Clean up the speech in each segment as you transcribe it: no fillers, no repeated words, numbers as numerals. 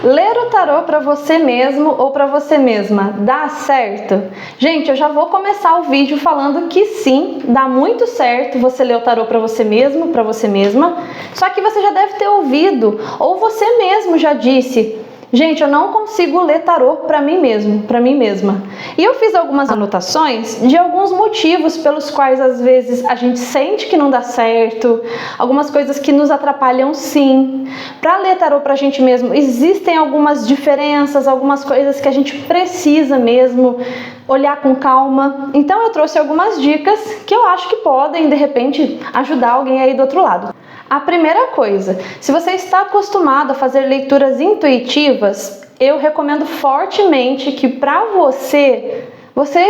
Ler o tarô para você mesmo ou para você mesma dá certo? Gente, eu já vou começar o vídeo falando que sim, dá muito certo você ler o tarô para você mesmo, para você mesma. Só que você já deve ter ouvido, ou você mesmo já disse: gente, eu não consigo ler tarô para mim mesmo, para mim mesma. E eu fiz algumas anotações de alguns motivos pelos quais às vezes a gente sente que não dá certo, algumas coisas que nos atrapalham sim. Para ler tarô para a gente mesmo, existem algumas diferenças, algumas coisas que a gente precisa mesmo olhar com calma. Então eu trouxe algumas dicas que eu acho que podem, de repente, ajudar alguém aí do outro lado. A primeira coisa, se você está acostumado a fazer leituras intuitivas, eu recomendo fortemente que para você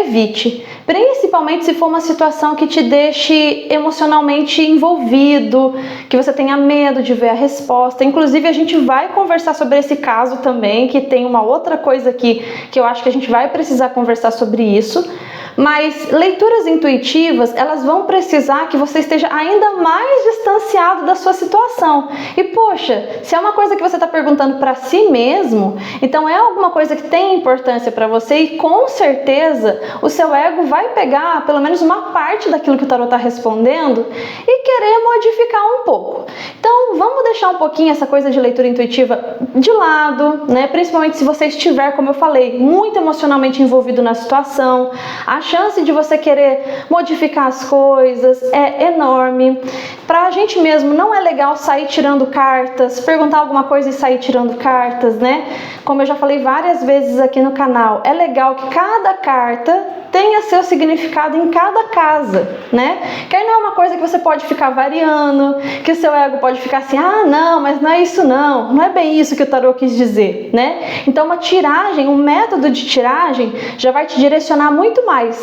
evite, principalmente se for uma situação que te deixe emocionalmente envolvido, que você tenha medo de ver a resposta. Inclusive, a gente vai conversar sobre esse caso também, que tem uma outra coisa aqui que eu acho que a gente vai precisar conversar sobre isso. Mas leituras intuitivas, elas vão precisar que você esteja ainda mais distanciado da sua situação. E poxa, se é uma coisa que você está perguntando para si mesmo, então é alguma coisa que tem importância para você e com certeza o seu ego vai pegar pelo menos uma parte daquilo que o tarô está respondendo e querer modificar um pouco. Então vamos deixar um pouquinho essa coisa de leitura intuitiva de lado, né? Principalmente se você estiver, como eu falei, muito emocionalmente envolvido na situação. A chance de você querer modificar as coisas é enorme. Pra gente mesmo não é legal sair tirando cartas, perguntar alguma coisa e sair tirando cartas, né? Como eu já falei várias vezes aqui no canal, é legal que cada carta tenha seu significado em cada casa, né? Que aí não é uma coisa que você pode ficar variando, que o seu ego pode ficar assim: ah, não, mas não é isso não é bem isso que o tarô quis dizer, né? Então uma tiragem, um método de tiragem já vai te direcionar muito mais.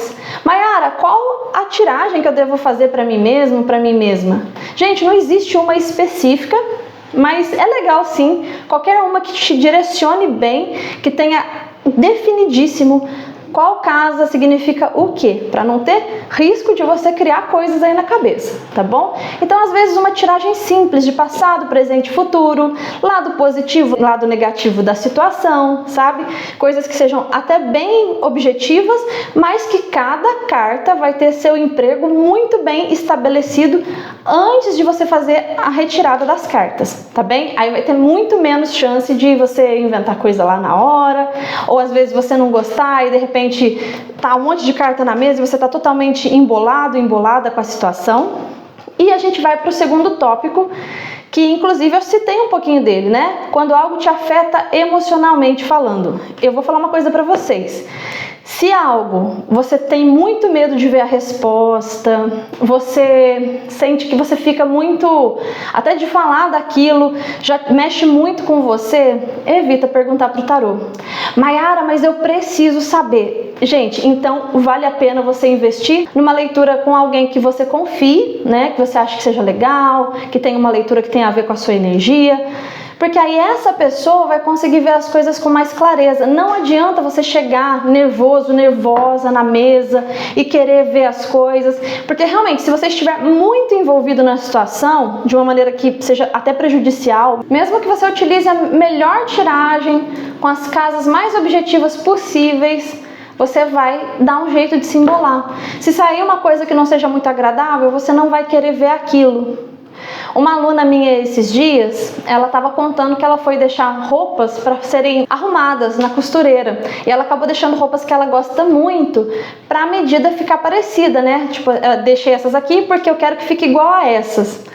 Mayara, qual a tiragem que eu devo fazer para mim mesmo, para mim mesma? Gente, não existe uma específica, mas é legal sim, qualquer uma que te direcione bem, que tenha definidíssimo qual casa significa o quê, para não ter risco de você criar coisas aí na cabeça, tá bom? Então, às vezes, uma tiragem simples de passado, presente e futuro, lado positivo, lado negativo da situação, sabe? Coisas que sejam até bem objetivas, mas que cada carta vai ter seu emprego muito bem estabelecido antes de você fazer a retirada das cartas, tá bem? Aí vai ter muito menos chance de você inventar coisa lá na hora, ou às vezes você não gostar e de repente tá um monte de carta na mesa e você tá totalmente embolada com a situação. E a gente vai para o segundo tópico, que inclusive eu citei um pouquinho dele, né? Quando algo te afeta emocionalmente falando. Eu vou falar uma coisa para vocês. Se algo você tem muito medo de ver a resposta, você sente que você fica muito, até de falar daquilo, já mexe muito com você, evita perguntar pro tarô. Mayara, mas eu preciso saber. Gente, então vale a pena você investir numa leitura com alguém que você confie, né? Que você acha que seja legal, que tenha uma leitura que tenha a ver com a sua energia. Porque aí essa pessoa vai conseguir ver as coisas com mais clareza. Não adianta você chegar nervoso, nervosa na mesa e querer ver as coisas. Porque realmente, se você estiver muito envolvido na situação, de uma maneira que seja até prejudicial, mesmo que você utilize a melhor tiragem, com as casas mais objetivas possíveis, você vai dar um jeito de se embolar. Se sair uma coisa que não seja muito agradável, você não vai querer ver aquilo. Uma aluna minha esses dias, ela estava contando que ela foi deixar roupas para serem arrumadas na costureira. E ela acabou deixando roupas que ela gosta muito para a medida ficar parecida, né? Tipo, deixei essas aqui porque eu quero que fique igual a essas.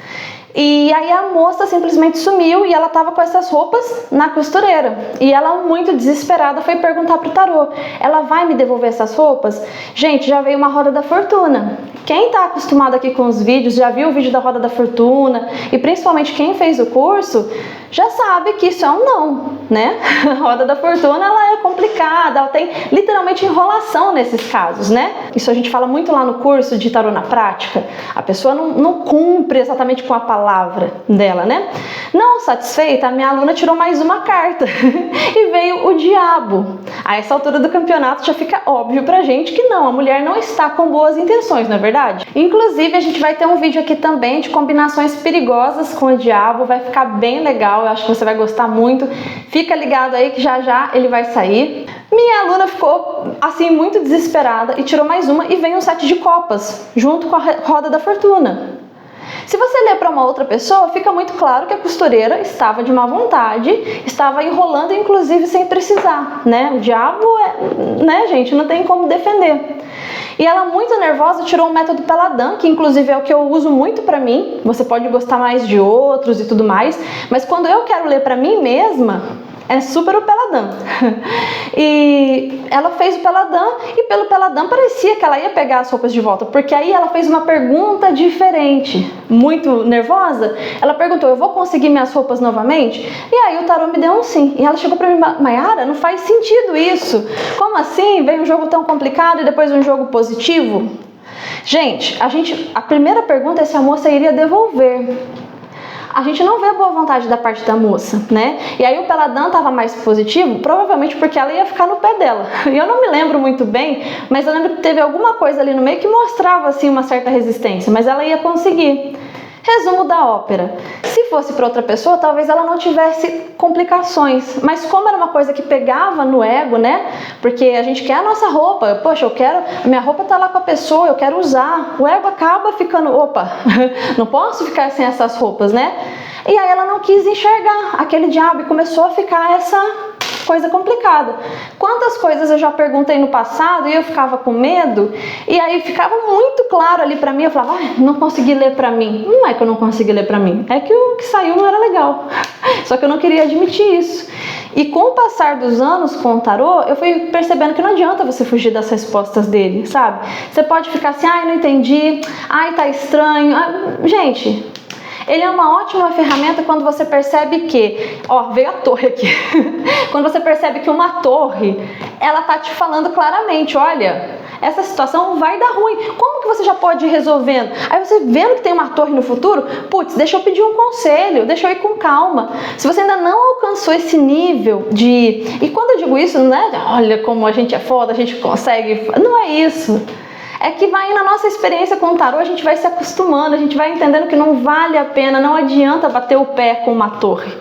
E aí a moça simplesmente sumiu e ela estava com essas roupas na costureira. E ela, muito desesperada, foi perguntar pro tarô: ela vai me devolver essas roupas? Gente, já veio uma roda da fortuna. Quem está acostumado aqui com os vídeos, já viu o vídeo da roda da fortuna, e principalmente quem fez o curso, já sabe que isso é um não, né? A roda da fortuna, ela é complicada, ela tem literalmente enrolação nesses casos, né? Isso a gente fala muito lá no curso de tarô na prática. A pessoa não cumpre exatamente com a palavra dela, né? Não satisfeita, a minha aluna tirou mais uma carta e veio o diabo. A essa altura do campeonato já fica óbvio pra gente que não, a mulher não está com boas intenções, não é verdade? Inclusive, a gente vai ter um vídeo aqui também de combinações perigosas com o diabo, vai ficar bem legal. legal, eu acho que você vai gostar muito. Fica ligado aí que já já ele vai sair. Minha aluna ficou assim muito desesperada e tirou mais uma e vem um set de copas junto com a roda da fortuna. Se você ler para uma outra pessoa, fica muito claro que a costureira estava de má vontade, estava enrolando, inclusive sem precisar, né? O diabo né, gente, não tem como defender. E ela, muito nervosa, tirou o método Peladan, que inclusive é o que eu uso muito para mim. Você pode gostar mais de outros e tudo mais, mas quando eu quero ler para mim mesma, é super o Peladan. E ela fez o Peladan e pelo Peladan parecia que ela ia pegar as roupas de volta, porque aí ela fez uma pergunta diferente. Muito nervosa, ela perguntou: eu vou conseguir minhas roupas novamente? E aí o tarô me deu um sim. E ela chegou pra mim: Mayara, não faz sentido isso. Como assim? Veio um jogo tão complicado e depois um jogo positivo? Gente, a primeira pergunta é se a moça iria devolver. A gente não vê boa vontade da parte da moça, né? E aí o Peladan estava mais positivo, provavelmente porque ela ia ficar no pé dela. E eu não me lembro muito bem, mas eu lembro que teve alguma coisa ali no meio que mostrava assim uma certa resistência, mas ela ia conseguir. Resumo da ópera: se fosse para outra pessoa, talvez ela não tivesse complicações, mas como era uma coisa que pegava no ego, né? Porque a gente quer a nossa roupa, poxa, a minha roupa tá lá com a pessoa, eu quero usar. O ego acaba ficando, opa, não posso ficar sem essas roupas, né? E aí ela não quis enxergar aquele diabo e começou a ficar essa coisa complicada. Quantas coisas eu já perguntei no passado e eu ficava com medo, e aí ficava muito claro ali pra mim, eu falava: não consegui ler pra mim. Não é que eu não consegui ler pra mim, é que o que saiu não era legal. Só que eu não queria admitir isso. E com o passar dos anos com o tarô, eu fui percebendo que não adianta você fugir das respostas dele, sabe? Você pode ficar assim: ai, não entendi, ai, tá estranho. Gente, ele é uma ótima ferramenta quando você percebe que, ó, veio a torre aqui. Quando você percebe que uma torre, ela tá te falando claramente: olha, essa situação vai dar ruim. Como que você já pode ir resolvendo? Aí você vendo que tem uma torre no futuro, putz, deixa eu pedir um conselho, deixa eu ir com calma. Se você ainda não alcançou esse nível de... E quando eu digo isso, não é olha como a gente é foda, a gente consegue... Não é isso. É que vai na nossa experiência com o tarô, a gente vai se acostumando, a gente vai entendendo que não vale a pena, não adianta bater o pé com uma torre.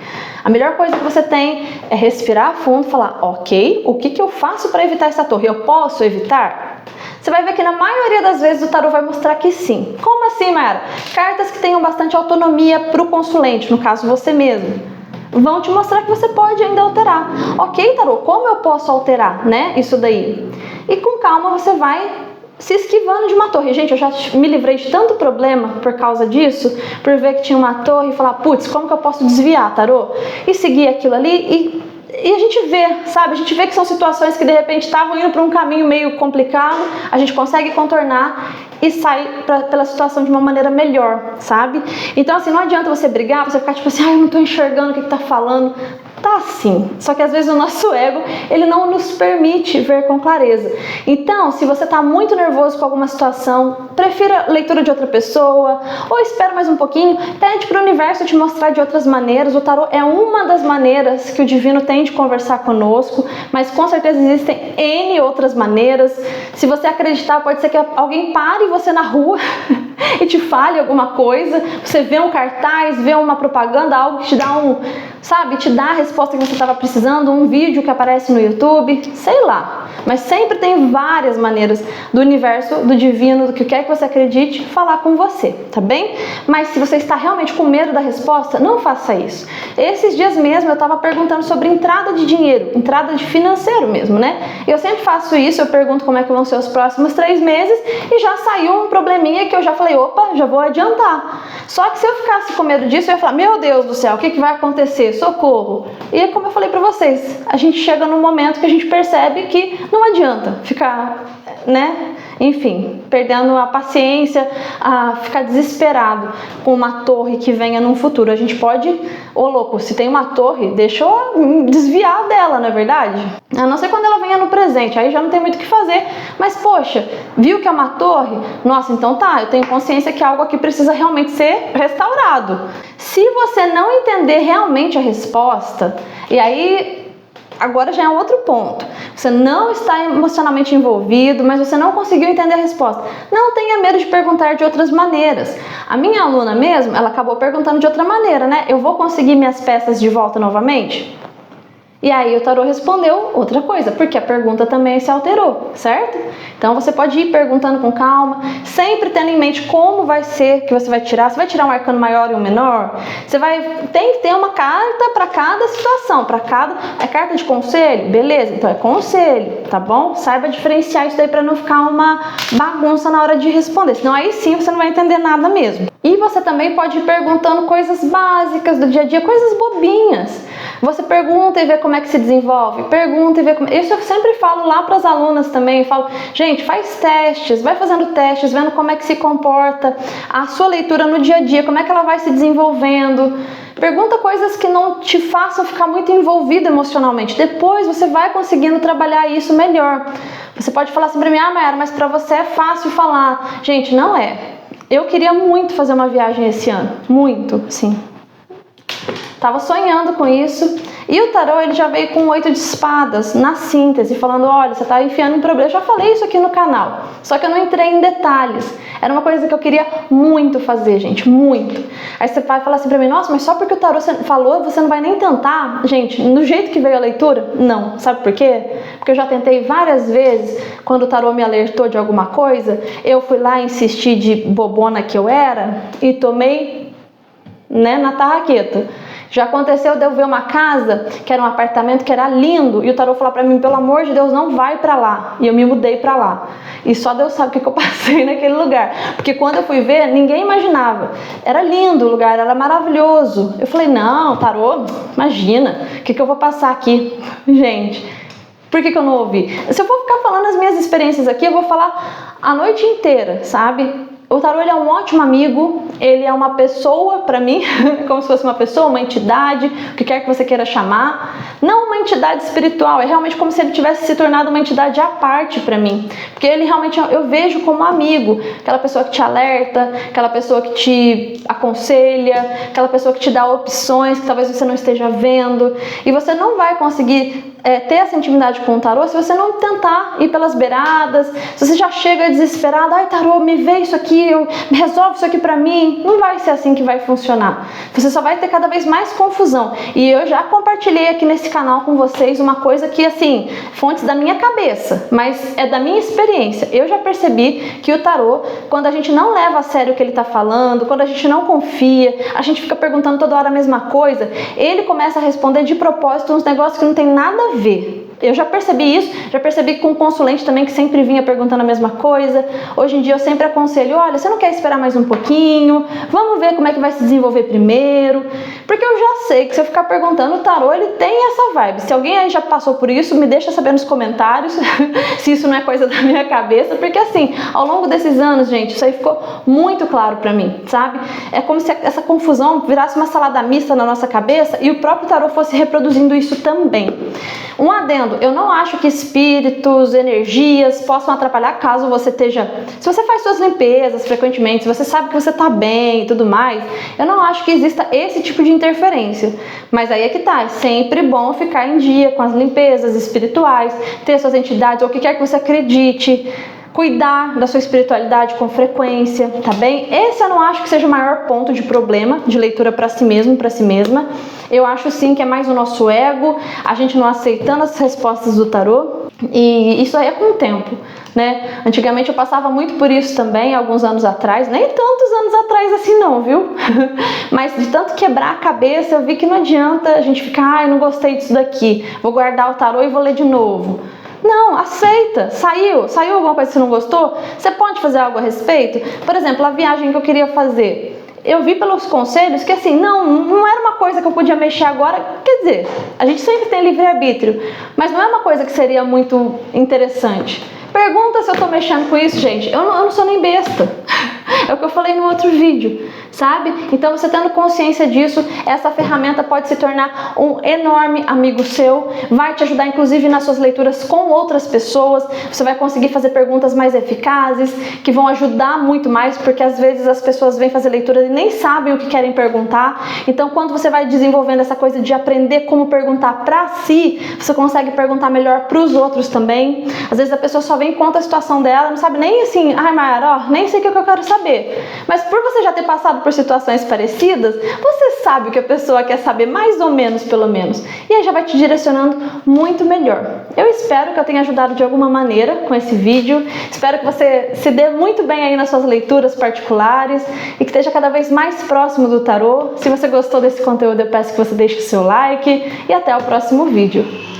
A melhor coisa que você tem é respirar fundo e falar: ok, o que eu faço para evitar essa torre? Eu posso evitar? Você vai ver que na maioria das vezes o tarô vai mostrar que sim. Como assim, Mayara? Cartas que tenham bastante autonomia para o consulente, no caso você mesmo, vão te mostrar que você pode ainda alterar. Ok, tarô, como eu posso alterar, né? Isso daí. E com calma você vai se esquivando de uma torre. Gente, eu já me livrei de tanto problema por causa disso, por ver que tinha uma torre e falar: putz, como que eu posso desviar, tarô? E seguir aquilo ali e a gente vê, sabe? A gente vê que são situações que de repente estavam indo para um caminho meio complicado, a gente consegue contornar e sair pela situação de uma maneira melhor, sabe? Então assim, não adianta você brigar, você ficar tipo assim: ai, eu não tô enxergando o que tá falando. Tá sim, só que às vezes o nosso ego, ele não nos permite ver com clareza. Então, se você tá muito nervoso com alguma situação, prefira leitura de outra pessoa, ou espera mais um pouquinho, pede para o universo te mostrar de outras maneiras. O tarô é uma das maneiras que o divino tem de conversar conosco, mas com certeza existem N outras maneiras. Se você acreditar, pode ser que alguém pare você na rua e te fale alguma coisa, você vê um cartaz, vê uma propaganda, algo que te dá te dá a resposta que você estava precisando, um vídeo que aparece no YouTube, sei lá. Mas sempre tem várias maneiras do universo, do divino, do que quer que você acredite, falar com você, tá bem? Mas se você está realmente com medo da resposta, não faça isso. Esses dias mesmo eu estava perguntando sobre entrada de dinheiro, entrada de financeiro mesmo, né? Eu sempre faço isso, eu pergunto como é que vão ser os próximos 3 meses e já saiu um probleminha que eu já falei: opa, já vou adiantar. Só que se eu ficasse com medo disso, eu ia falar: meu Deus do céu, o que vai acontecer? Socorro! E como eu falei pra vocês, a gente chega num momento que a gente percebe que não adianta ficar, né? Enfim, perdendo a paciência, a ficar desesperado com uma torre que venha num futuro. A gente pode, ô louco, se tem uma torre, deixa eu desviar dela, não é verdade? A não ser quando ela venha no presente, aí já não tem muito o que fazer. Mas poxa, viu que é uma torre? Nossa, então tá, eu tenho consciência que algo aqui precisa realmente ser restaurado. Se você não entender realmente a resposta, e aí agora já é um outro ponto. você não está emocionalmente envolvido, mas você não conseguiu entender a resposta. Não tenha medo de perguntar de outras maneiras. A minha aluna mesmo, ela acabou perguntando de outra maneira, né? Eu vou conseguir minhas peças de volta novamente? E aí o tarô respondeu outra coisa, porque a pergunta também se alterou, certo? Então você pode ir perguntando com calma, sempre tendo em mente como vai ser que você vai tirar. Você vai tirar um arcano maior e um menor? Tem que ter uma carta para cada situação, para cada... É carta de conselho? Beleza, então é conselho, tá bom? Saiba diferenciar isso daí para não ficar uma bagunça na hora de responder, senão aí sim você não vai entender nada mesmo. E você também pode ir perguntando coisas básicas do dia a dia, coisas bobinhas. Você pergunta e vê como é que se desenvolve, pergunta e vê como... Isso eu sempre falo lá para as alunas também, eu falo, gente, faz testes, vai fazendo testes, vendo como é que se comporta a sua leitura no dia a dia, como é que ela vai se desenvolvendo. Pergunta coisas que não te façam ficar muito envolvido emocionalmente, depois você vai conseguindo trabalhar isso melhor. Você pode falar assim para mim, Mayara, mas para você é fácil falar. Gente, não é. Eu queria muito fazer uma viagem esse ano, muito, sim. Tava sonhando com isso. E o tarô, ele já veio com 8 de espadas, na síntese, falando, olha, você tá enfiando em problema. Eu já falei isso aqui no canal, só que eu não entrei em detalhes. Era uma coisa que eu queria muito fazer, gente, muito. Aí você vai falar assim pra mim, nossa, mas só porque o tarô falou, você não vai nem tentar? Gente, do jeito que veio a leitura, não. Sabe por quê? Porque eu já tentei várias vezes, quando o tarô me alertou de alguma coisa, eu fui lá insistir de bobona que eu era e tomei, né, na tarraqueta. Já aconteceu de eu ver uma casa, que era um apartamento que era lindo, e o tarô falou pra mim, pelo amor de Deus, não vai pra lá. E eu me mudei pra lá. E só Deus sabe o que eu passei naquele lugar. Porque quando eu fui ver, ninguém imaginava. Era lindo o lugar, era maravilhoso. Eu falei, não, tarô, imagina, o que eu vou passar aqui? Gente, por que eu não ouvi? Se eu for ficar falando as minhas experiências aqui, eu vou falar a noite inteira, sabe? O tarô, ele é um ótimo amigo, ele é uma pessoa para mim, como se fosse uma pessoa, uma entidade, o que quer que você queira chamar. Não uma entidade espiritual, é realmente como se ele tivesse se tornado uma entidade à parte para mim. Porque ele realmente, eu vejo como amigo, aquela pessoa que te alerta, aquela pessoa que te aconselha, aquela pessoa que te dá opções que talvez você não esteja vendo. E você não vai conseguir ter essa intimidade com o tarô se você não tentar ir pelas beiradas, se você já chega desesperado, ai tarô, me vê isso aqui, me resolve isso aqui pra mim. Não vai ser assim que vai funcionar. Você só vai ter cada vez mais confusão. E eu já compartilhei aqui nesse canal com vocês uma coisa que, assim, fontes da minha cabeça, mas é da minha experiência. Eu já percebi que o tarô, quando a gente não leva a sério o que ele tá falando, quando a gente não confia, a gente fica perguntando toda hora a mesma coisa, ele começa a responder de propósito uns negócios que não tem nada a ver. Eu já percebi isso, já percebi com um consulente também que sempre vinha perguntando a mesma coisa. Hoje em dia eu sempre aconselho, olha, você não quer esperar mais um pouquinho? Vamos ver como é que vai se desenvolver primeiro. Porque eu já sei que se eu ficar perguntando, o tarô, ele tem essa vibe. Se alguém aí já passou por isso, me deixa saber nos comentários se isso não é coisa da minha cabeça. Porque assim, ao longo desses anos, gente, isso aí ficou muito claro pra mim, sabe? É como se essa confusão virasse uma salada mista na nossa cabeça e o próprio tarô fosse reproduzindo isso também. Um adendo, eu não acho que espíritos, energias possam atrapalhar caso você esteja... Se você faz suas limpezas frequentemente, se você sabe que você tá bem e tudo mais, eu não acho que exista esse tipo de interferência. Mas aí é que tá, é sempre bom ficar em dia com as limpezas espirituais, ter suas entidades, ou o que quer que você acredite, cuidar da sua espiritualidade com frequência, tá bem? Esse eu não acho que seja o maior ponto de problema de leitura para si mesmo, para si mesma. Eu acho sim que é mais o nosso ego, a gente não aceitando as respostas do tarô, e isso aí é com o tempo, né? Antigamente eu passava muito por isso também, alguns anos atrás, nem tantos anos atrás assim não, viu? Mas de tanto quebrar a cabeça, eu vi que não adianta a gente ficar, ai, não gostei disso daqui, vou guardar o tarô e vou ler de novo. Não, aceita, saiu alguma coisa que você não gostou? Você pode fazer algo a respeito? Por exemplo, a viagem que eu queria fazer, eu vi pelos conselhos que assim, não era uma coisa que eu podia mexer agora, quer dizer, a gente sempre tem livre-arbítrio, mas não é uma coisa que seria muito interessante. Pergunta se eu tô mexendo com isso, gente, eu não sou nem besta, é o que eu falei no outro vídeo. sabe? Então você tendo consciência disso, essa ferramenta pode se tornar um enorme amigo seu, vai te ajudar inclusive nas suas leituras com outras pessoas, você vai conseguir fazer perguntas mais eficazes, que vão ajudar muito mais, porque às vezes as pessoas vêm fazer leitura e nem sabem o que querem perguntar. Então quando você vai desenvolvendo essa coisa de aprender como perguntar para si, você consegue perguntar melhor para os outros também. Às vezes a pessoa só vem e conta a situação dela, não sabe nem assim, ai Mayara, ó, nem sei o que eu quero saber. Mas por você já ter passado por situações parecidas, você sabe o que a pessoa quer saber, mais ou menos, pelo menos. E aí já vai te direcionando muito melhor. Eu espero que eu tenha ajudado de alguma maneira com esse vídeo. Espero que você se dê muito bem aí nas suas leituras particulares e que esteja cada vez mais próximo do tarô. Se você gostou desse conteúdo, eu peço que você deixe o seu like e até o próximo vídeo.